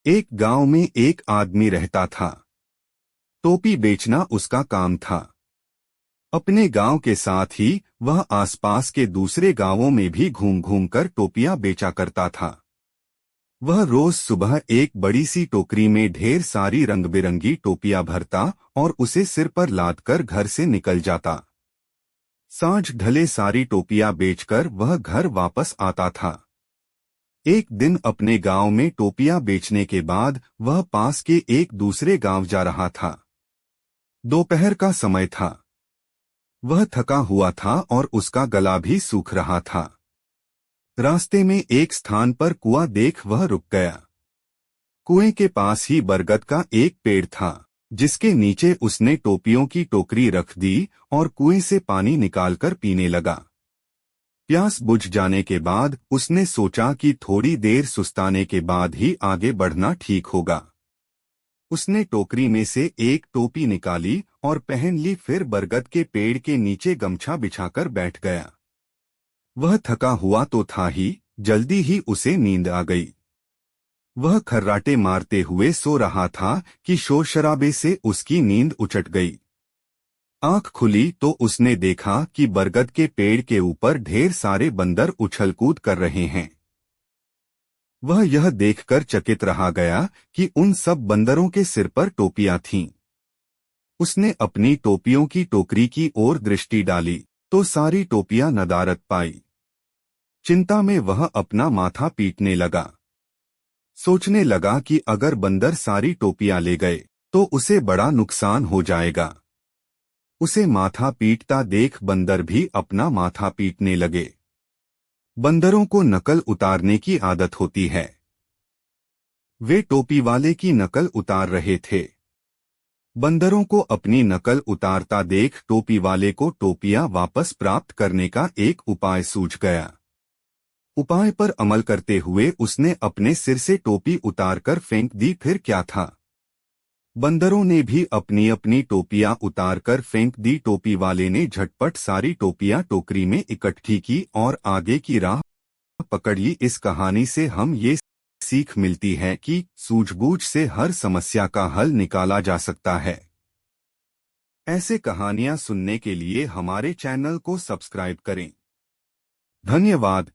एक गांव में एक आदमी रहता था। टोपी बेचना उसका काम था। अपने गांव के साथ ही वह आसपास के दूसरे गांवों में भी घूम घूम कर टोपियां बेचा करता था। वह रोज सुबह एक बड़ी सी टोकरी में ढेर सारी रंग बिरंगी टोपियां भरता और उसे सिर पर लादकर घर से निकल जाता। सांझ ढले सारी टोपियां बेचकर वह घर वापस आता था। एक दिन अपने गांव में टोपियां बेचने के बाद वह पास के एक दूसरे गांव जा रहा था। दोपहर का समय था। वह थका हुआ था और उसका गला भी सूख रहा था। रास्ते में एक स्थान पर कुआं देख वह रुक गया। कुएं के पास ही बरगद का एक पेड़ था, जिसके नीचे उसने टोपियों की टोकरी रख दी और कुएं से पानी निकालकर पीने लगा। प्यास बुझ जाने के बाद उसने सोचा कि थोड़ी देर सुस्ताने के बाद ही आगे बढ़ना ठीक होगा। उसने टोकरी में से एक टोपी निकाली और पहन ली, फिर बरगद के पेड़ के नीचे गमछा बिछाकर बैठ गया। वह थका हुआ तो था ही, जल्दी ही उसे नींद आ गई। वह खर्राटे मारते हुए सो रहा था कि शोर शराबे से उसकी नींद उचट गई। आंख खुली तो उसने देखा कि बरगद के पेड़ के ऊपर ढेर सारे बंदर उछल-कूद कर रहे हैं। वह यह देखकर चकित रहा गया कि उन सब बंदरों के सिर पर टोपियां थीं। उसने अपनी टोपियों की टोकरी की ओर दृष्टि डाली तो सारी टोपियां नदारद पाई। चिंता में वह अपना माथा पीटने लगा। सोचने लगा कि अगर बंदर सारी टोपियां ले गए तो उसे बड़ा नुकसान हो जाएगा। उसे माथा पीटता देख बंदर भी अपना माथा पीटने लगे। बंदरों को नकल उतारने की आदत होती है। वे टोपी वाले की नकल उतार रहे थे। बंदरों को अपनी नकल उतारता देख टोपी वाले को टोपियां वापस प्राप्त करने का एक उपाय सूझ गया। उपाय पर अमल करते हुए उसने अपने सिर से टोपी उतारकर फेंक दी। फिर क्या था, बंदरों ने भी अपनी अपनी टोपियां उतारकर फेंक दी। टोपी वाले ने झटपट सारी टोपियां टोकरी में इकट्ठी की और आगे की राह पकड़ ली। इस कहानी से हम ये सीख मिलती है कि सूझबूझ से हर समस्या का हल निकाला जा सकता है। ऐसे कहानियां सुनने के लिए हमारे चैनल को सब्सक्राइब करें। धन्यवाद।